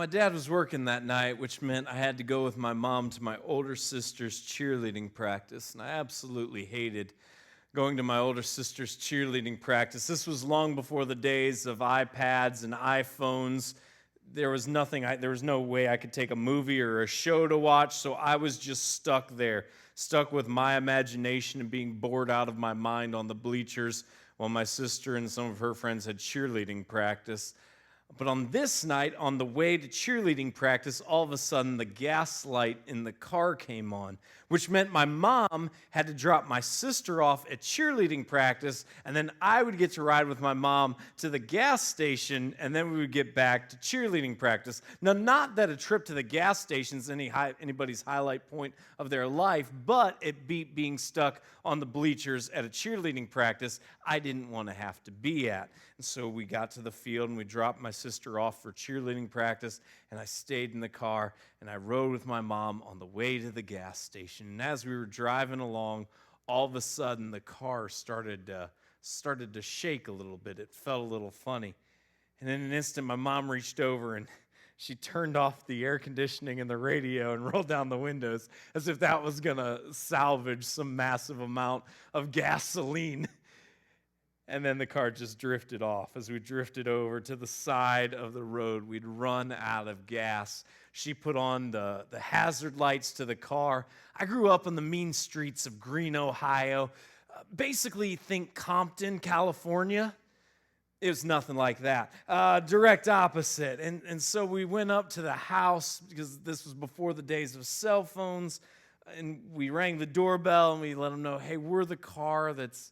my dad was working that night, which meant I had to go with my mom to my older sister's cheerleading practice, and I absolutely hated going to my older sister's cheerleading practice. This was long before the days of iPads and iPhones. There was no way I could take a movie or a show to watch, so I was just stuck there, stuck with my imagination and being bored out of my mind on the bleachers while my sister and some of her friends had cheerleading practice. But on this night, on the way to cheerleading practice, all of a sudden the gas light in the car came on, which meant my mom had to drop my sister off at cheerleading practice, and then I would get to ride with my mom to the gas station, and then we would get back to cheerleading practice. Now, not that a trip to the gas station is anybody's highlight point of their life, but it beat being stuck on the bleachers at a cheerleading practice I didn't want to have to be at. And so we got to the field and we dropped my sister off for cheerleading practice, and I stayed in the car and I rode with my mom on the way to the gas station. And as we were driving along, all of a sudden the car started to shake a little bit. It felt a little funny. And in an instant, my mom reached over and she turned off the air conditioning and the radio and rolled down the windows as if that was going to salvage some massive amount of gasoline. And then the car just drifted off. As we drifted over to the side of the road, we'd run out of gas. She put on the hazard lights to the car. I grew up on the mean streets of Greene, Ohio. Basically, think Compton, California. It was nothing like that. Direct opposite. And so we went up to the house because this was before the days of cell phones. And we rang the doorbell and we let them know, hey, we're the car that's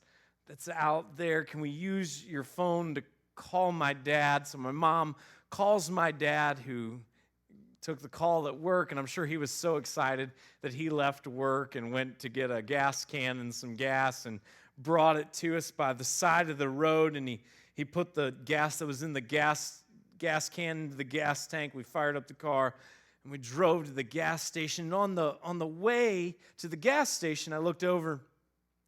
out there. Can we use your phone to call my dad? So my mom calls my dad, who took the call at work, and I'm sure he was so excited that he left work and went to get a gas can and some gas and brought it to us by the side of the road, and he put the gas that was in the gas can into the gas tank. We fired up the car, and we drove to the gas station. And on the way to the gas station, I looked over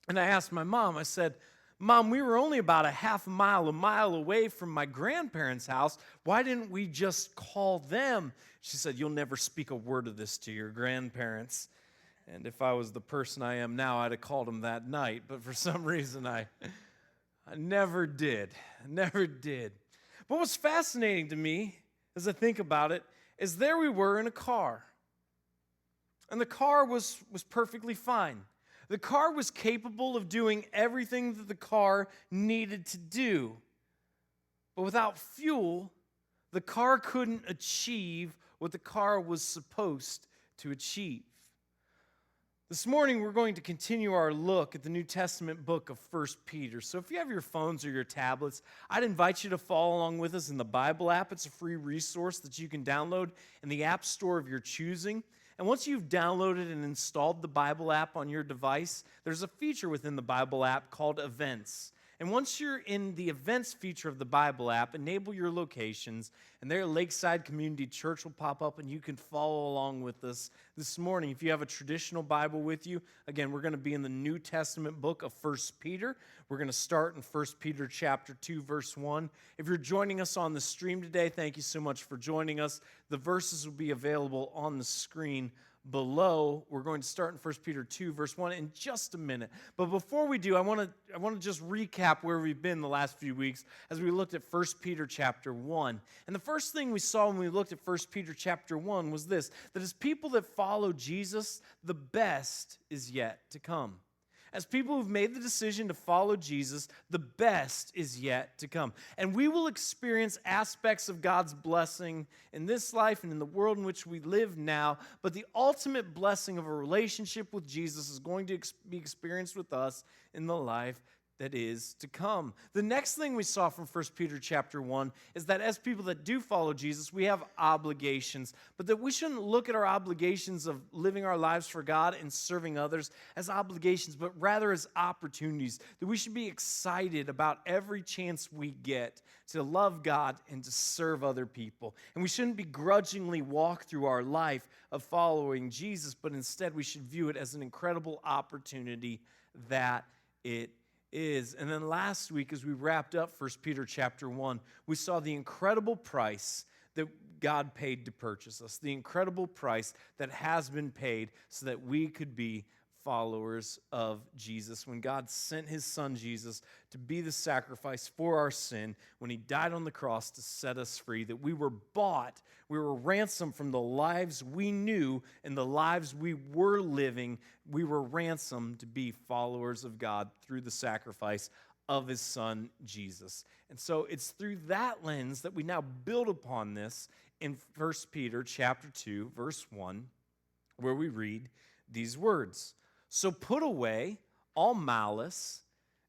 and I asked my mom, I said, Mom, we were only about a mile away from my grandparents' house. Why didn't we just call them? She said, you'll never speak a word of this to your grandparents. And if I was the person I am now, I'd have called them that night. But for some reason, I never did. But what's fascinating to me, as I think about it, is there we were in a car. And the car was perfectly fine. The car was capable of doing everything that the car needed to do. But without fuel, the car couldn't achieve what the car was supposed to achieve. This morning, we're going to continue our look at the New Testament book of 1 Peter. So if you have your phones or your tablets, I'd invite you to follow along with us in the Bible app. It's a free resource that you can download in the app store of your choosing. And once you've downloaded and installed the Bible app on your device, there's a feature within the Bible app called Events. And once you're in the Events feature of the Bible app, enable your locations, and there Lakeside Community Church will pop up, and you can follow along with us this morning. If you have a traditional Bible with you, again, we're going to be in the New Testament book of 1 Peter. We're going to start in 1 Peter chapter 2, verse 1. If you're joining us on the stream today, thank you so much for joining us. The verses will be available on the screen below. We're going to start in 1 Peter 2, verse 1 in just a minute. But before we do, I want to just recap where we've been the last few weeks as we looked at 1 Peter chapter 1. And the first thing we saw when we looked at 1 Peter chapter 1 was this, that as people that follow Jesus, the best is yet to come. As people who've made the decision to follow Jesus, the best is yet to come. And we will experience aspects of God's blessing in this life and in the world in which we live now, but the ultimate blessing of a relationship with Jesus is going to be experienced with us in the life that is to come. The next thing we saw from 1 Peter chapter 1 is that as people that do follow Jesus, we have obligations, but that we shouldn't look at our obligations of living our lives for God and serving others as obligations, but rather as opportunities, that we should be excited about every chance we get to love God and to serve other people. And we shouldn't begrudgingly walk through our life of following Jesus, but instead we should view it as an incredible opportunity that it is. And then last week, as we wrapped up 1 Peter chapter 1, we saw the incredible price that God paid to purchase us, the incredible price that has been paid so that we could be followers of Jesus. When God sent his son Jesus to be the sacrifice for our sin, when he died on the cross to set us free, that we were bought, we were ransomed from the lives we knew and the lives we were living. We were ransomed to be followers of God through the sacrifice of his son Jesus. And so it's through that lens that we now build upon this in 1 Peter chapter 2, verse 1, where we read these words. So put away all malice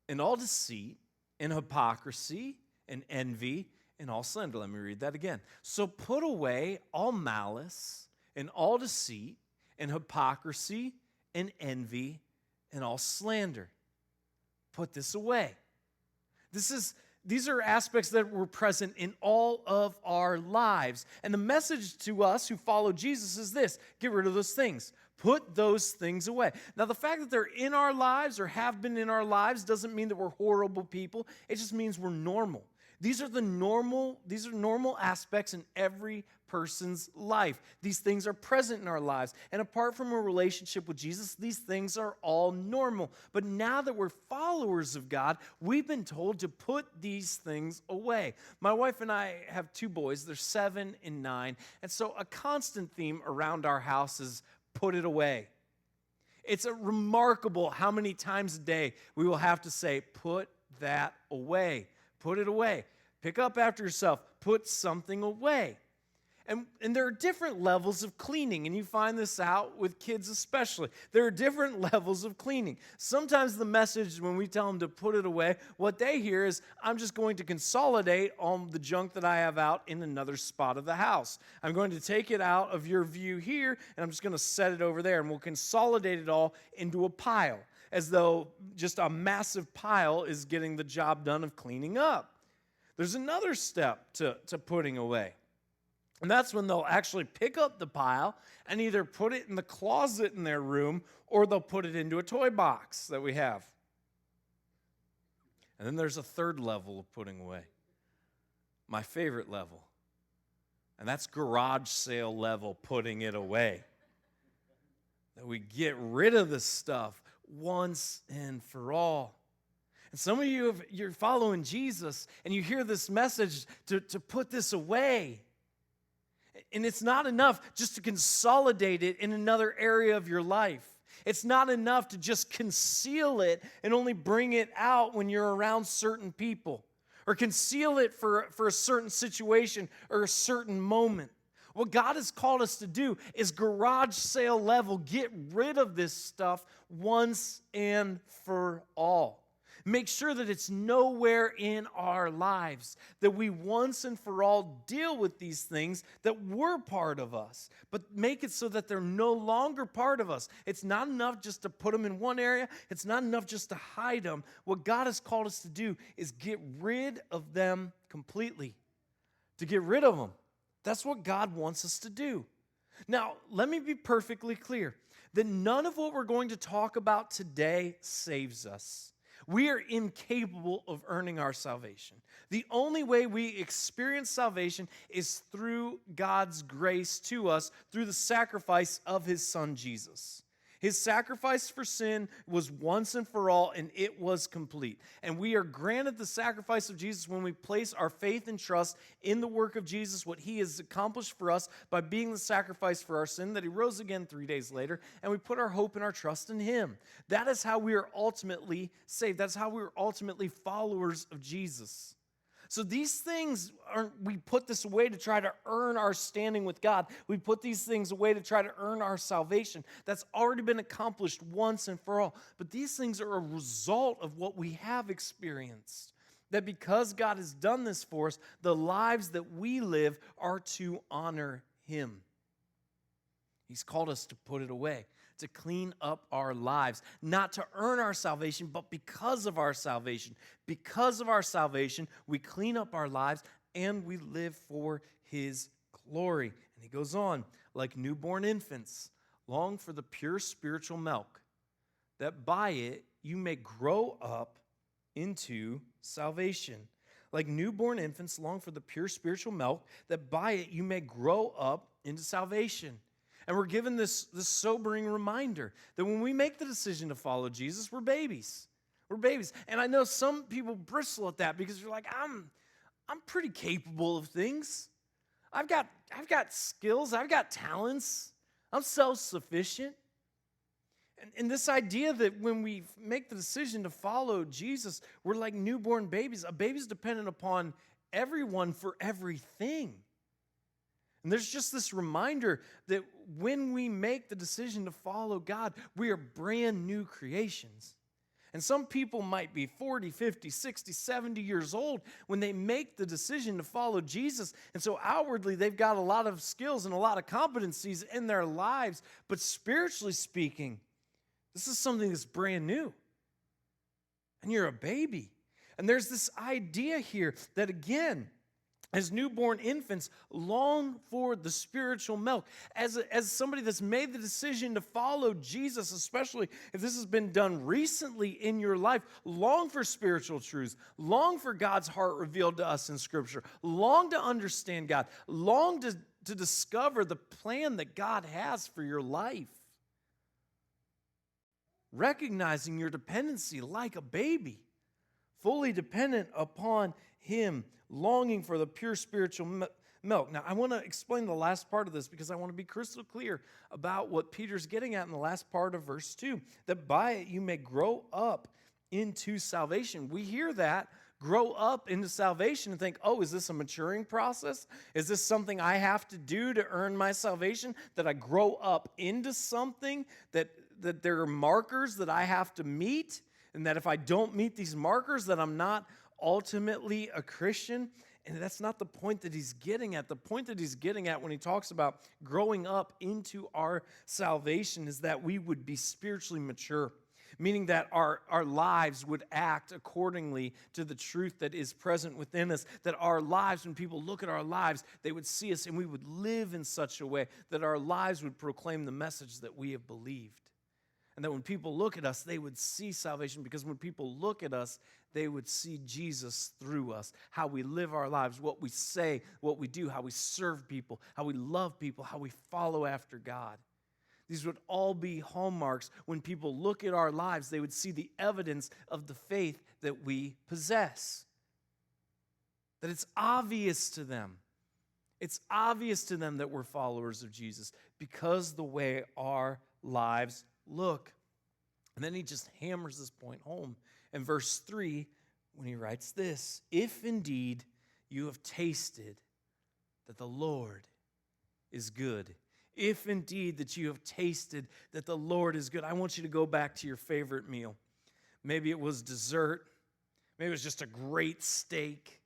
and all deceit and hypocrisy and envy and all slander. Let me read that again. So put away all malice and all deceit and hypocrisy and envy and all slander. Put this away. These are aspects that were present in all of our lives. And the message to us who follow Jesus is this: get rid of those things. Put those things away. Now, the fact that they're in our lives or have been in our lives doesn't mean that we're horrible people. It just means we're normal. These are normal aspects in every person's life. These things are present in our lives. And apart from a relationship with Jesus, these things are all normal. But now that we're followers of God, we've been told to put these things away. My wife and I have two boys. They're 7 and 9. And so a constant theme around our house is put it away. It's remarkable how many times a day we will have to say, put that away. Put it away. Pick up after yourself. Put something away. And there are different levels of cleaning, and you find this out with kids especially. There are different levels of cleaning. Sometimes the message when we tell them to put it away, what they hear is, I'm just going to consolidate all the junk that I have out in another spot of the house. I'm going to take it out of your view here, and I'm just going to set it over there, and we'll consolidate it all into a pile, as though just a massive pile is getting the job done of cleaning up. There's another step to putting away. And that's when they'll actually pick up the pile and either put it in the closet in their room or they'll put it into a toy box that we have. And then there's a third level of putting away. My favorite level. And that's garage sale level putting it away. That we get rid of this stuff once and for all. And some of you, you're following Jesus and you hear this message to put this away. And it's not enough just to consolidate it in another area of your life. It's not enough to just conceal it and only bring it out when you're around certain people, or conceal it for a certain situation or a certain moment. What God has called us to do is garage sale level, get rid of this stuff once and for all. Make sure that it's nowhere in our lives, that we once and for all deal with these things that were part of us, but make it so that they're no longer part of us. It's not enough just to put them in one area. It's not enough just to hide them. What God has called us to do is get rid of them completely, to get rid of them. That's what God wants us to do. Now, let me be perfectly clear that none of what we're going to talk about today saves us. We are incapable of earning our salvation. The only way we experience salvation is through God's grace to us, through the sacrifice of his son Jesus. His sacrifice for sin was once and for all, and it was complete. And we are granted the sacrifice of Jesus when we place our faith and trust in the work of Jesus, what he has accomplished for us by being the sacrifice for our sin, that he rose again 3 days later, and we put our hope and our trust in him. That is how we are ultimately saved. That's how we are ultimately followers of Jesus. So these things, we put this away to try to earn our standing with God. We put these things away to try to earn our salvation. That's already been accomplished once and for all. But these things are a result of what we have experienced. That because God has done this for us, the lives that we live are to honor him. He's called us to put it away, to clean up our lives, not to earn our salvation, but because of our salvation. Because of our salvation, we clean up our lives and we live for his glory. And he goes on, like newborn infants, long for the pure spiritual milk, that by it you may grow up into salvation. like newborn infants, long for the pure spiritual milk, that by it you may grow up into salvation. And we're given this sobering reminder that when we make the decision to follow Jesus, we're babies. We're babies. And I know some people bristle at that because you're like, I'm pretty capable of things. I've got skills. I've got talents. I'm self-sufficient. And this idea that when we make the decision to follow Jesus, we're like newborn babies. A baby's dependent upon everyone for everything. And there's just this reminder that when we make the decision to follow God, we are brand new creations. And some people might be 40, 50, 60, 70 years old when they make the decision to follow Jesus. And so outwardly, they've got a lot of skills and a lot of competencies in their lives. But spiritually speaking, this is something that's brand new. And you're a baby. And there's this idea here that, again, as newborn infants, long for the spiritual milk. As somebody that's made the decision to follow Jesus, especially if this has been done recently in your life, long for spiritual truths, long for God's heart revealed to us in Scripture, long to understand God, long to discover the plan that God has for your life. Recognizing your dependency like a baby, fully dependent upon Him, longing for the pure spiritual milk. Now, I want to explain the last part of this because I want to be crystal clear about what Peter's getting at in the last part of verse 2, that by it you may grow up into salvation. We hear that, grow up into salvation, and think, oh, is this a maturing process? Is this something I have to do to earn my salvation? That I grow up into something, that there are markers that I have to meet, and that if I don't meet these markers, that I'm not ultimately a Christian? And that's not the point that he's getting at. The point that he's getting at when he talks about growing up into our salvation is that we would be spiritually mature, meaning that our lives would act accordingly to the truth that is present within us, that our lives, when people look at our lives, they would see us and we would live in such a way that our lives would proclaim the message that we have believed. And that when people look at us, they would see salvation, because when people look at us, they would see Jesus through us, how we live our lives, what we say, what we do, how we serve people, how we love people, how we follow after God. These would all be hallmarks. When people look at our lives, they would see the evidence of the faith that we possess. That it's obvious to them. It's obvious to them that we're followers of Jesus because the way our lives look. And then he just hammers this point home in verse 3 when he writes this: if indeed you have tasted that the Lord is good. If indeed that you have tasted that the Lord is good. I want you to go back to your favorite meal. Maybe it was dessert. Maybe it was just a great steak.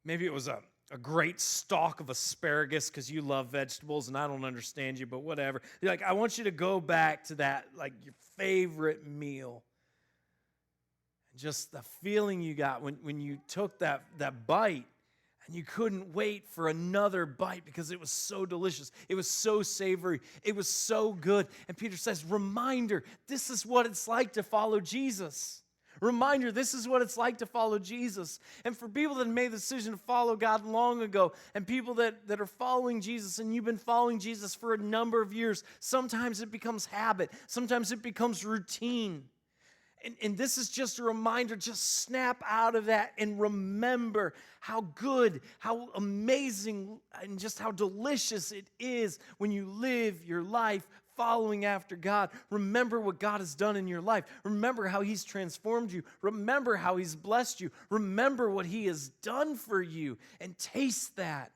Maybe it was a great stalk of asparagus because you love vegetables and I don't understand you, but whatever. You're like, I want you to go back to that, like your favorite meal. And just the feeling you got when you took that bite and you couldn't wait for another bite because it was so delicious. It was so savory. It was so good. And Peter says, reminder, this is what it's like to follow Jesus. Reminder, this is what it's like to follow Jesus. And for people that made the decision to follow God long ago, and people that are following Jesus, and you've been following Jesus for a number of years, sometimes it becomes habit. Sometimes it becomes routine. And this is just a reminder, just snap out of that and remember how good, how amazing, and just how delicious it is when you live your life following after God. Remember what God has done in your life. Remember how He's transformed you. Remember how He's blessed you. Remember what He has done for you, and taste that.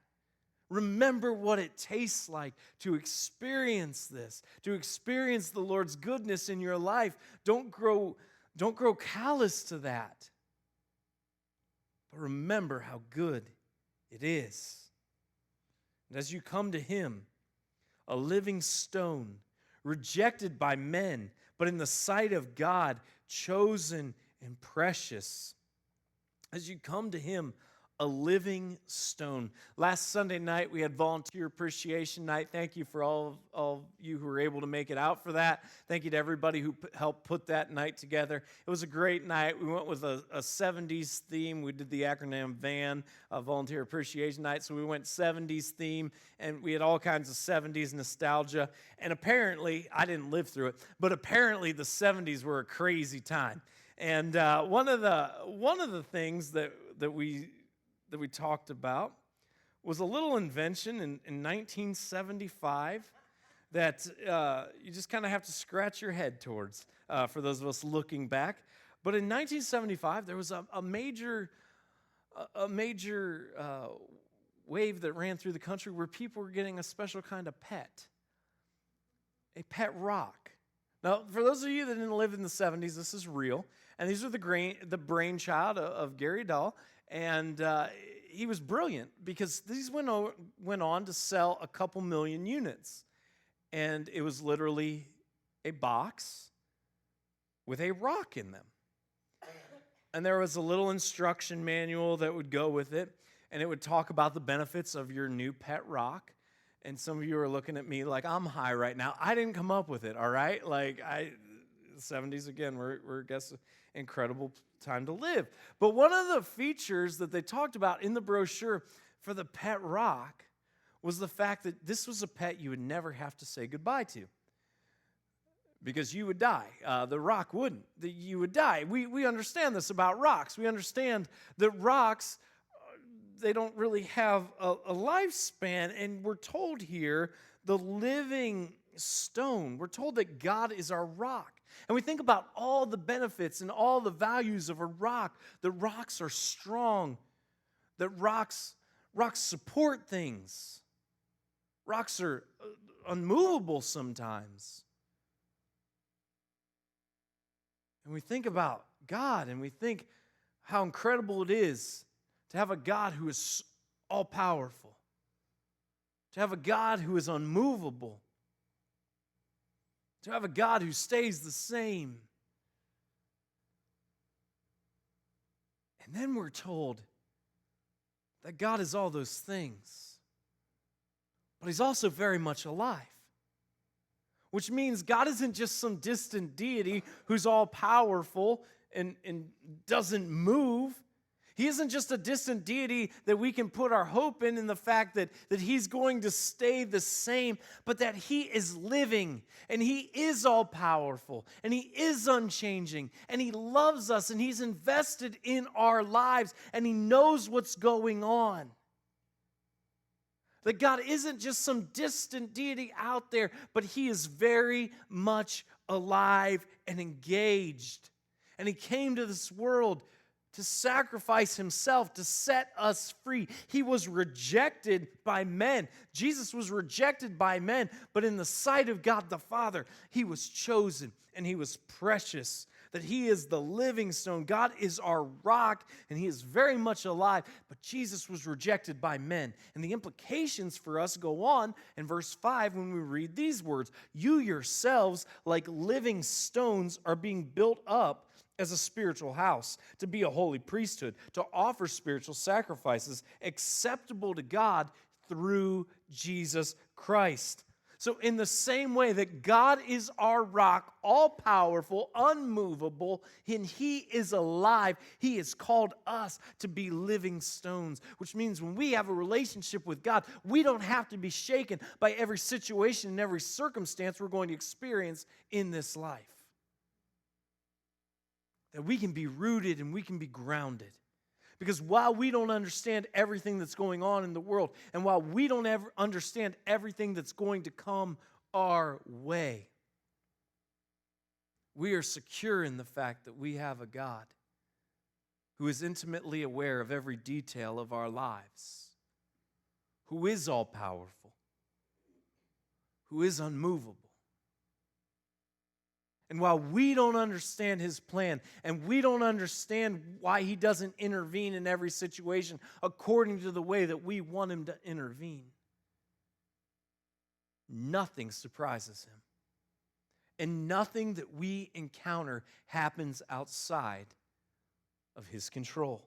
Remember what it tastes like to experience this, to experience the Lord's goodness in your life. Don't grow callous to that. But remember how good it is. And as you come to Him, a living stone, rejected by men, but in the sight of God, chosen and precious. As you come to Him, a living stone. Last Sunday night, we had Volunteer Appreciation Night. Thank you for all of you who were able to make it out for that. Thank you to everybody who helped put that night together. It was a great night. We went with a 70s theme. We did the acronym VAN, Volunteer Appreciation Night. So we went 70s theme, and we had all kinds of 70s nostalgia. And apparently, I didn't live through it, but apparently the 70s were a crazy time. And one of the things that we talked about was a little invention in 1975 that you just kind of have to scratch your head towards for those of us looking back. But in 1975, there was a major wave that ran through the country where people were getting a special kind of pet, a pet rock. Now, for those of you that didn't live in the 70s, this is real. And these are the brainchild of Gary Dahl. And he was brilliant because these went on to sell a couple million units. And it was literally a box with a rock in them. And there was a little instruction manual that would go with it. And it would talk about the benefits of your new pet rock. And some of you are looking at me like I'm high right now. I didn't come up with it, all right? Like, the 70s, again, we're I guess, incredible time to live. But one of the features that they talked about in the brochure for the pet rock was the fact that this was a pet you would never have to say goodbye to because you would die. The rock wouldn't. You would die. We understand this about rocks. We understand that rocks, they don't really have a lifespan, and we're told here the living stone. We're told that God is our rock. And we think about all the benefits and all the values of a rock. The rocks are strong. That rocks support things. Rocks are unmovable sometimes. And we think about God, and we think how incredible it is to have a God who is all-powerful, to have a God who is unmovable, to have a God who stays the same. And then we're told that God is all those things, but He's also very much alive, which means God isn't just some distant deity who's all-powerful and doesn't move. He isn't just a distant deity that we can put our hope in the fact that He's going to stay the same, but that He is living, and He is all-powerful, and He is unchanging, and He loves us, and He's invested in our lives, and He knows what's going on. That God isn't just some distant deity out there, but He is very much alive and engaged. And He came to this world to sacrifice Himself, to set us free. He was rejected by men. Jesus was rejected by men, but in the sight of God the Father, He was chosen and He was precious. That He is the living stone. God is our rock, and He is very much alive, but Jesus was rejected by men. And the implications for us go on in verse 5 when we read these words. You yourselves, like living stones, are being built up as a spiritual house, to be a holy priesthood, to offer spiritual sacrifices acceptable to God through Jesus Christ. So in the same way that God is our rock, all-powerful, unmovable, and He is alive, He has called us to be living stones, which means when we have a relationship with God, we don't have to be shaken by every situation and every circumstance we're going to experience in this life. That we can be rooted and we can be grounded. Because while we don't understand everything that's going on in the world, and while we don't ever understand everything that's going to come our way, we are secure in the fact that we have a God who is intimately aware of every detail of our lives, who is all-powerful, who is unmovable. And while we don't understand His plan, and we don't understand why He doesn't intervene in every situation according to the way that we want Him to intervene, nothing surprises Him. And nothing that we encounter happens outside of His control.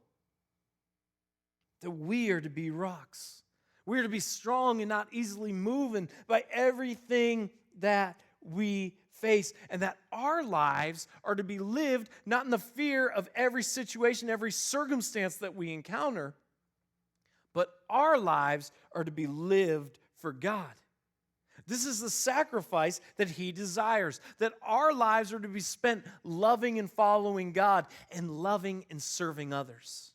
that we are to be rocks. We are to be strong and not easily moved by everything that we face, and that our lives are to be lived not in the fear of every situation, every circumstance that we encounter, but our lives are to be lived for God. This is the sacrifice that He desires, that our lives are to be spent loving and following God and loving and serving others.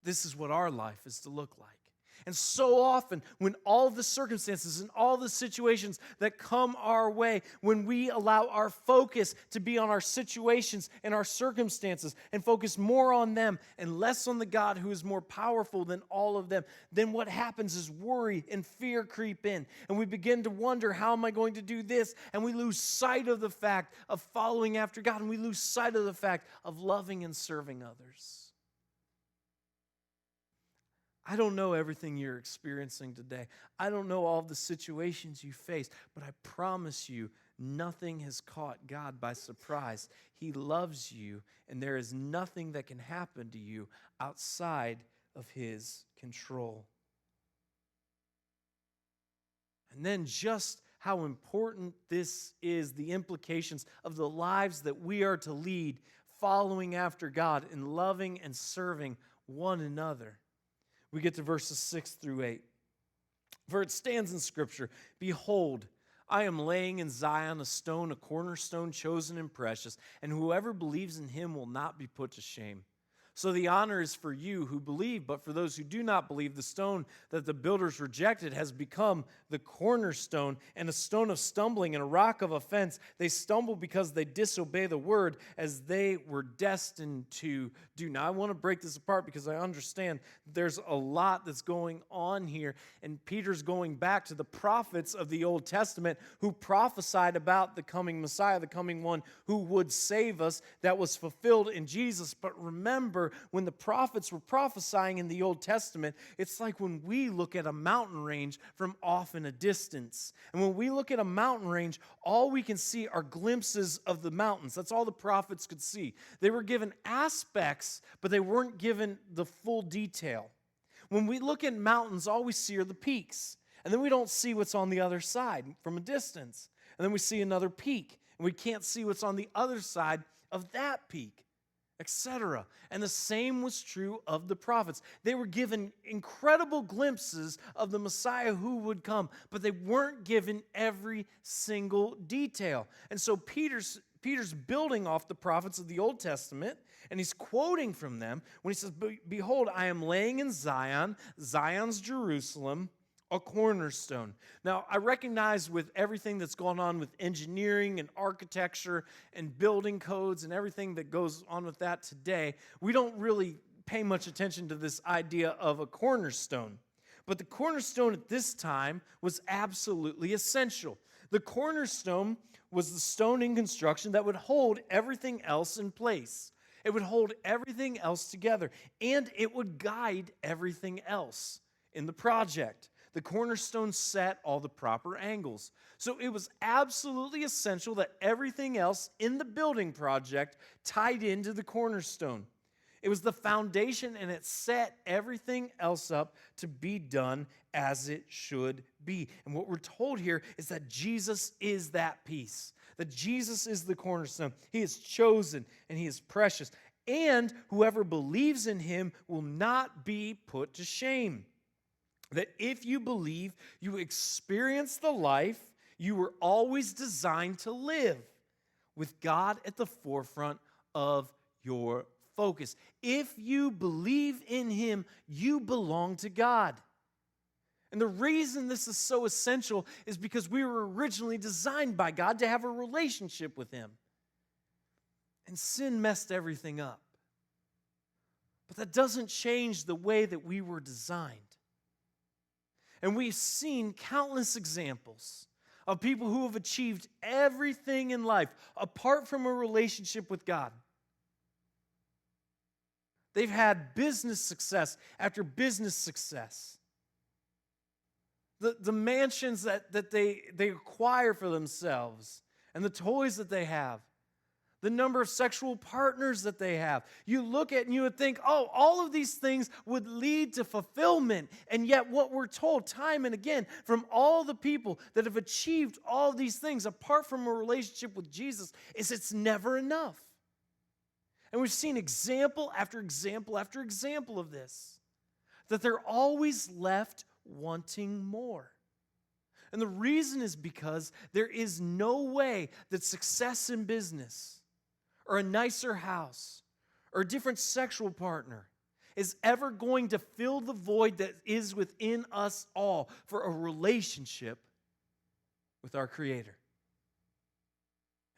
This is what our life is to look like. And so often, when all the circumstances and all the situations that come our way, when we allow our focus to be on our situations and our circumstances and focus more on them and less on the God who is more powerful than all of them, then what happens is worry and fear creep in. And we begin to wonder, how am I going to do this? And we lose sight of the fact of following after God, and we lose sight of the fact of loving and serving others. I don't know everything you're experiencing today. I don't know all the situations you face, but I promise you, nothing has caught God by surprise. He loves you, and there is nothing that can happen to you outside of His control. And then just how important this is, the implications of the lives that we are to lead, following after God and loving and serving one another. We get to verses 6 through 8. For it stands in Scripture, "Behold, I am laying in Zion a stone, a cornerstone chosen and precious, and whoever believes in Him will not be put to shame. So the honor is for you who believe, but for those who do not believe, the stone that the builders rejected has become the cornerstone, and a stone of stumbling and a rock of offense. They stumble because they disobey the word, as they were destined to do." Now, I want to break this apart because I understand there's a lot that's going on here, and Peter's going back to the prophets of the Old Testament who prophesied about the coming Messiah, the coming one who would save us, that was fulfilled in Jesus. But remember, when the prophets were prophesying in the Old Testament, it's like when we look at a mountain range from off in a distance. And when we look at a mountain range, all we can see are glimpses of the mountains. That's all the prophets could see. They were given aspects, but they weren't given the full detail. When we look at mountains, all we see are the peaks. And then we don't see what's on the other side from a distance. And then we see another peak, and we can't see what's on the other side of that peak, etc. And the same was true of the prophets. They were given incredible glimpses of the Messiah who would come, but they weren't given every single detail. And so Peter's building off the prophets of the Old Testament, and he's quoting from them when he says, "Behold, I am laying in Zion, Zion's Jerusalem, a cornerstone." Now, I recognize with everything that's gone on with engineering and architecture and building codes and everything that goes on with that today, we don't really pay much attention to this idea of a cornerstone. But the cornerstone at this time was absolutely essential. The cornerstone was the stone in construction that would hold everything else in place. It would hold everything else together, and it would guide everything else in the project. The cornerstone set all the proper angles. So it was absolutely essential that everything else in the building project tied into the cornerstone. It was the foundation, and it set everything else up to be done as it should be. And what we're told here is that Jesus is that piece, that Jesus is the cornerstone. He is chosen, and He is precious. And whoever believes in Him will not be put to shame. That if you believe, you experience the life you were always designed to live, with God at the forefront of your focus. If you believe in Him, you belong to God. And the reason this is so essential is because we were originally designed by God to have a relationship with Him. And sin messed everything up. But that doesn't change the way that we were designed. And we've seen countless examples of people who have achieved everything in life apart from a relationship with God. They've had business success after business success. The mansions that they acquire for themselves and the toys that they have, the number of sexual partners that they have. You look at it and you would think, oh, all of these things would lead to fulfillment. And yet what we're told time and again from all the people that have achieved all these things apart from a relationship with Jesus is it's never enough. And we've seen example after example after example of this, that they're always left wanting more. And the reason is because there is no way that success in business or a nicer house or a different sexual partner is ever going to fill the void that is within us all for a relationship with our Creator.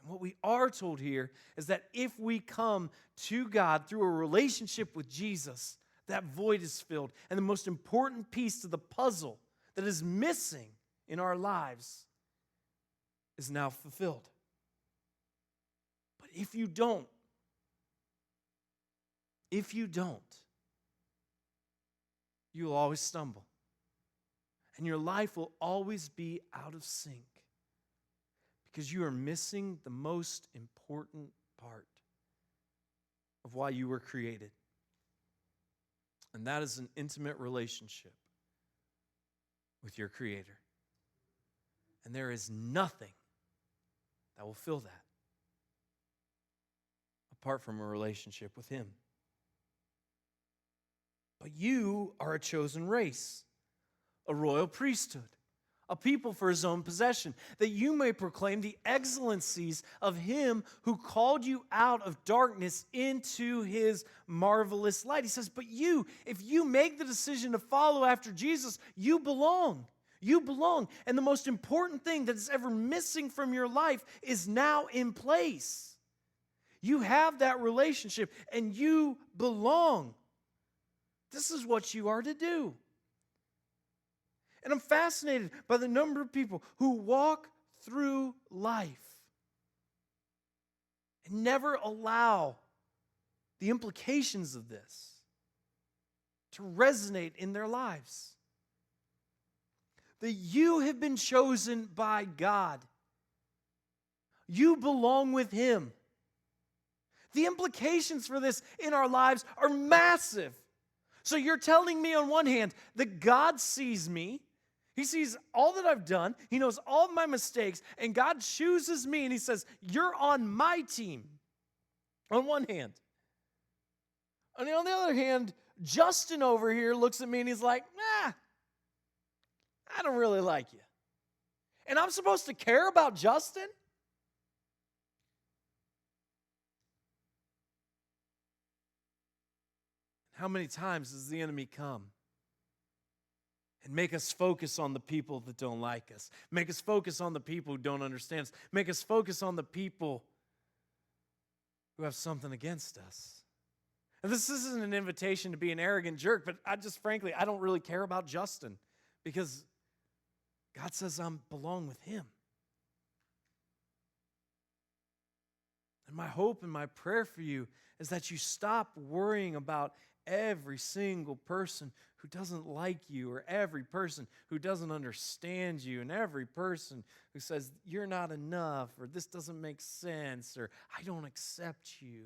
And what we are told here is that if we come to God through a relationship with Jesus, that void is filled. And the most important piece to the puzzle that is missing in our lives is now fulfilled. But if you don't, you'll always stumble. And your life will always be out of sync because you are missing the most important part of why you were created. And that is an intimate relationship with your Creator. And there is nothing that will fill that apart from a relationship with Him. But you are a chosen race, a royal priesthood, a people for His own possession, that you may proclaim the excellencies of Him who called you out of darkness into His marvelous light. He says, but you, if you make the decision to follow after Jesus, you belong. You belong. And the most important thing that is ever missing from your life is now in place. You have that relationship and you belong. This is what you are to do. And I'm fascinated by the number of people who walk through life and never allow the implications of this to resonate in their lives. That you have been chosen by God. You belong with Him. The implications for this in our lives are massive. So you're telling me on one hand that God sees me. He sees all that I've done. He knows all of my mistakes. And God chooses me and He says, you're on my team. On one hand. And on the other hand, Justin over here looks at me and he's like, I don't really like you. And I'm supposed to care about Justin? How many times does the enemy come and make us focus on the people that don't like us, make us focus on the people who don't understand us, make us focus on the people who have something against us? And this isn't an invitation to be an arrogant jerk, but I don't really care about Justin because God says I belong with Him. And my hope and my prayer for you is that you stop worrying about every single person who doesn't like you, or every person who doesn't understand you, and every person who says you're not enough, or this doesn't make sense, or I don't accept you.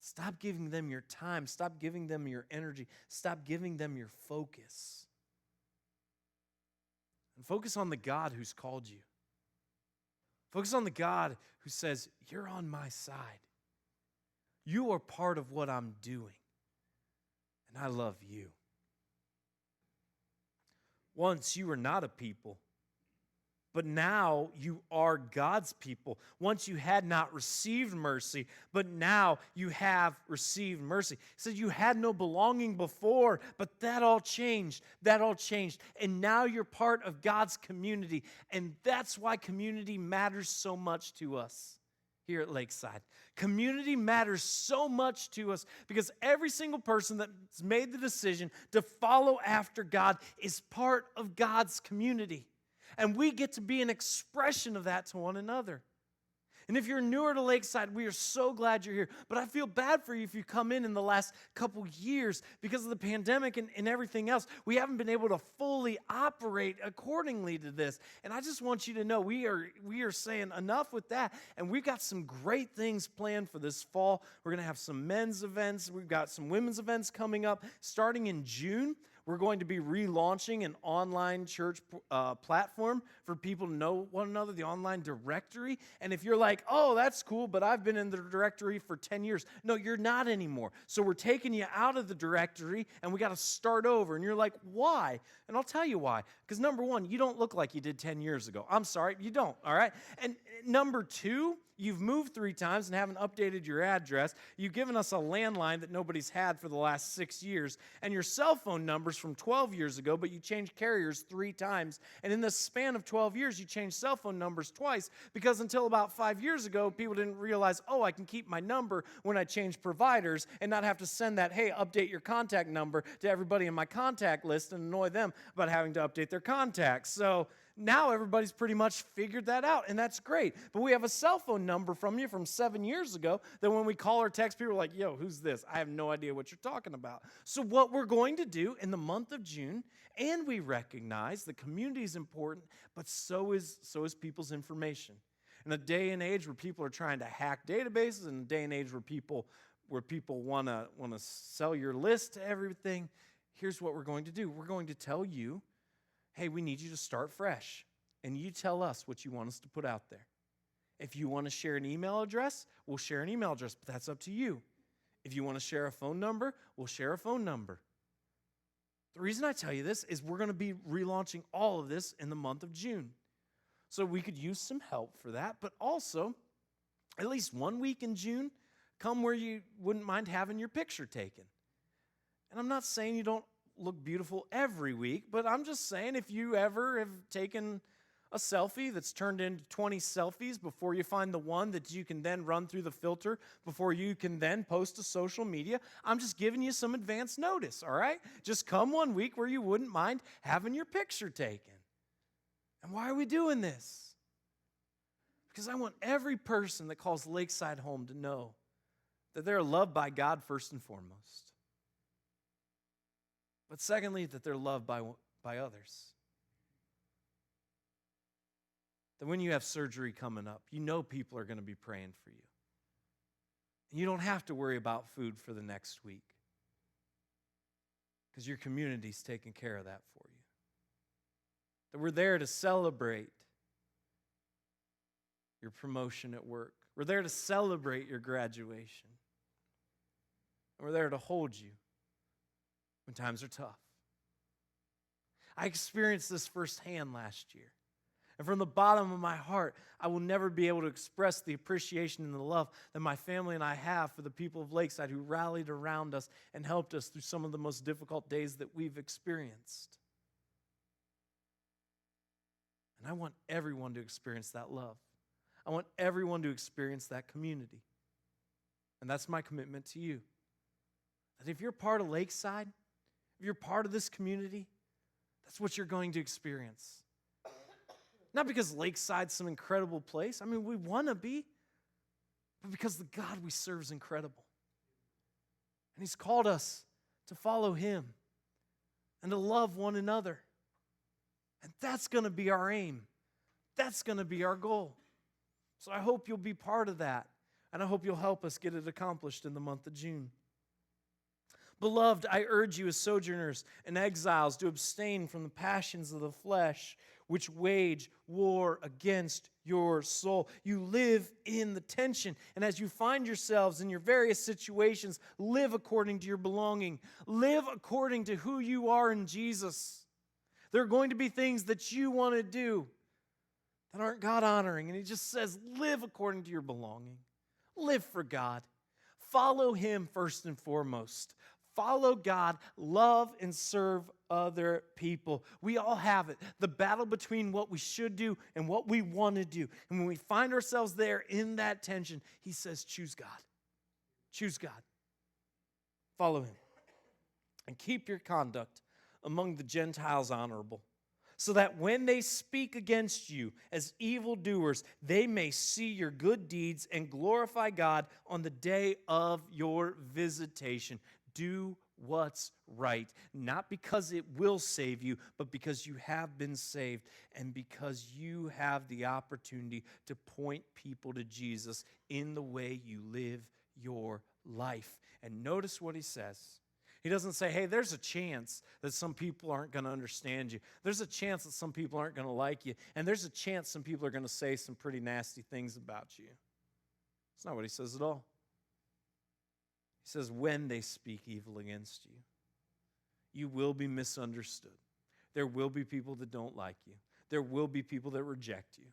Stop giving them your time. Stop giving them your energy. Stop giving them your focus. And focus on the God who's called you. Focus on the God who says, you're on my side. You are part of what I'm doing. And I love you. Once you were not a people, but now you are God's people. Once you had not received mercy, but now you have received mercy. He said you had no belonging before, but that all changed. That all changed. And now you're part of God's community. And that's why community matters so much to us here at Lakeside. Community matters so much to us because every single person that's made the decision to follow after God is part of God's community. And we get to be an expression of that to one another. And if you're newer to Lakeside, we are so glad you're here. But I feel bad for you if you come in the last couple years because of the pandemic and everything else. We haven't been able to fully operate accordingly to this. And I just want you to know we are saying enough with that. And we've got some great things planned for this fall. We're going to have some men's events. We've got some women's events coming up. Starting in June, we're going to be relaunching an online church platform for people to know one another, the online directory. And if you're like, oh, that's cool, but I've been in the directory for 10 years. No, you're not anymore. So we're taking you out of the directory, and we got to start over. And you're like, why? And I'll tell you why. Because number one, you don't look like you did 10 years ago. I'm sorry, you don't, all right? And number two, you've moved 3 times and haven't updated your address. You've given us a landline that nobody's had for the last 6 years. And your cell phone number's from 12 years ago, but you changed carriers 3 times. And in the span of 12 years, you changed cell phone numbers twice because until about 5 years ago, people didn't realize, oh, I can keep my number when I change providers and not have to send that, hey, update your contact number to everybody in my contact list and annoy them about having to update their contacts. So now everybody's pretty much figured that out, and that's great. But we have a cell phone number from you from 7 years ago that when we call or text, people are like, yo, who's this? I have no idea what you're talking about. So what we're going to do in the month of June, and we recognize the community is important, but so is people's information. In a day and age where people are trying to hack databases, in a day and age where people want to sell your list to everything, here's what we're going to do. We're going to tell you, hey, we need you to start fresh, and you tell us what you want us to put out there. If you want to share an email address, we'll share an email address, but that's up to you. If you want to share a phone number, we'll share a phone number. The reason I tell you this is we're going to be relaunching all of this in the month of June. So we could use some help for that, but also, at least 1 week in June, come where you wouldn't mind having your picture taken. And I'm not saying you don't look beautiful every week, but I'm just saying if you ever have taken a selfie that's turned into 20 selfies before you find the one that you can then run through the filter before you can then post to social media, I'm just giving you some advance notice, all right? Just come 1 week where you wouldn't mind having your picture taken. And why are we doing this? Because I want every person that calls Lakeside home to know that they're loved by God first and foremost. But secondly, that they're loved by others. That when you have surgery coming up, you know people are going to be praying for you. And you don't have to worry about food for the next week because your community's taking care of that for you. That we're there to celebrate your promotion at work. We're there to celebrate your graduation. And we're there to hold you when times are tough. I experienced this firsthand last year. And from the bottom of my heart, I will never be able to express the appreciation and the love that my family and I have for the people of Lakeside who rallied around us and helped us through some of the most difficult days that we've experienced. And I want everyone to experience that love. I want everyone to experience that community. And that's my commitment to you. That if you're part of Lakeside, if you're part of this community, that's what you're going to experience. Not because Lakeside's some incredible place. I mean, we want to be. But because the God we serve is incredible. And He's called us to follow Him and to love one another. And that's going to be our aim. That's going to be our goal. So I hope you'll be part of that. And I hope you'll help us get it accomplished in the month of June. Beloved, I urge you as sojourners and exiles to abstain from the passions of the flesh, which wage war against your soul. You live in the tension, and as you find yourselves in your various situations, live according to your belonging. Live according to who you are in Jesus. There are going to be things that you want to do that aren't God-honoring, and He just says, live according to your belonging. Live for God. Follow Him first and foremost. Follow God, love and serve other people. We all have it. The battle between what we should do and what we want to do. And when we find ourselves there in that tension, He says, choose God. Choose God. Follow Him. And keep your conduct among the Gentiles honorable. so that when they speak against you as evildoers, they may see your good deeds and glorify God on the day of your visitation. Do what's right, not because it will save you, but because you have been saved and because you have the opportunity to point people to Jesus in the way you live your life. And notice what he says. He doesn't say, hey, there's a chance that some people aren't going to understand you. There's a chance that some people aren't going to like you. And there's a chance some people are going to say some pretty nasty things about you. That's not what he says at all. He says, when they speak evil against you, you will be misunderstood. There will be people that don't like you. There will be people that reject you.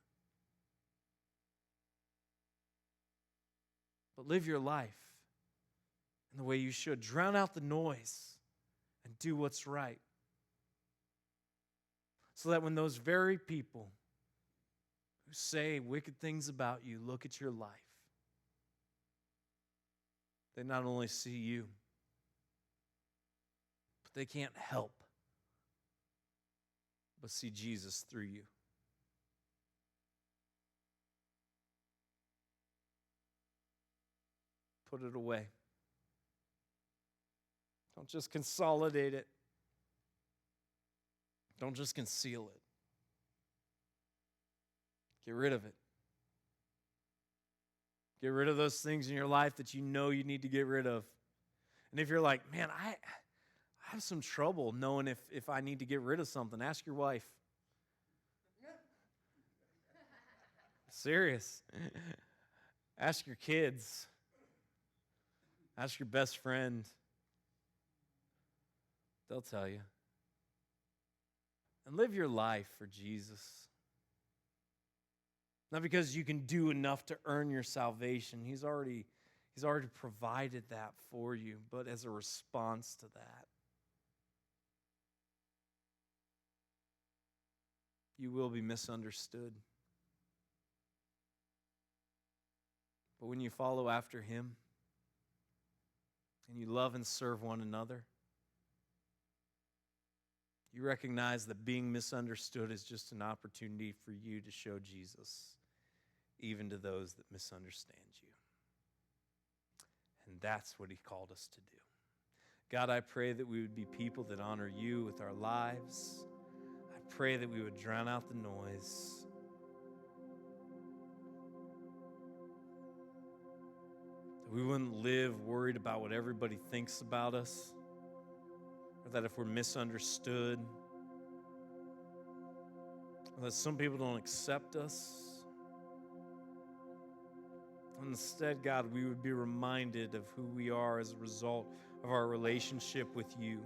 But live your life in the way you should. Drown out the noise and do what's right. So that when those very people who say wicked things about you look at your life, they not only see you, but they can't help but see Jesus through you. Put it away. Don't just consolidate it. Don't just conceal it. Get rid of it. Get rid of those things in your life that you know you need to get rid of. And if you're like, man, I have some trouble knowing if I need to get rid of something, ask your wife. Serious. Ask your kids. Ask your best friend. They'll tell you. And live your life for Jesus. Not because you can do enough to earn your salvation. He's already provided that for you, but as a response to that. You will be misunderstood. But when you follow after him and you love and serve one another, you recognize that being misunderstood is just an opportunity for you to show Jesus, even to those that misunderstand you. And that's what he called us to do. God, I pray that we would be people that honor you with our lives. I pray that we would drown out the noise. That we wouldn't live worried about what everybody thinks about us, or that if we're misunderstood, or that some people don't accept us. Instead, God, we would be reminded of who we are as a result of our relationship with you.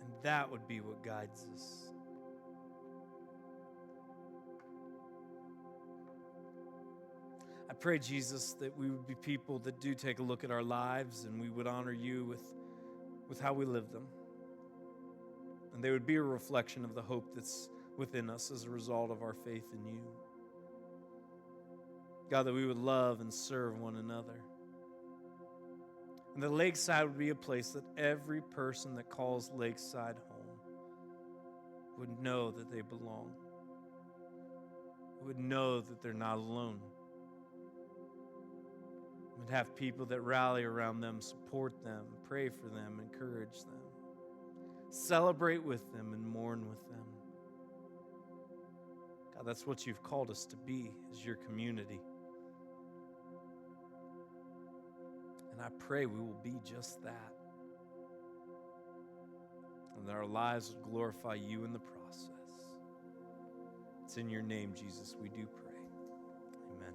And that would be what guides us. I pray, Jesus, that we would be people that do take a look at our lives and we would honor you with how we live them. And they would be a reflection of the hope that's within us as a result of our faith in you. God, that we would love and serve one another. And that Lakeside would be a place that every person that calls Lakeside home would know that they belong. Would know that they're not alone. Would have people that rally around them, support them, pray for them, encourage them. Celebrate with them and mourn with them. God, that's what you've called us to be, as your community. And I pray we will be just that. And that our lives would glorify you in the process. It's in your name, Jesus, we do pray. Amen.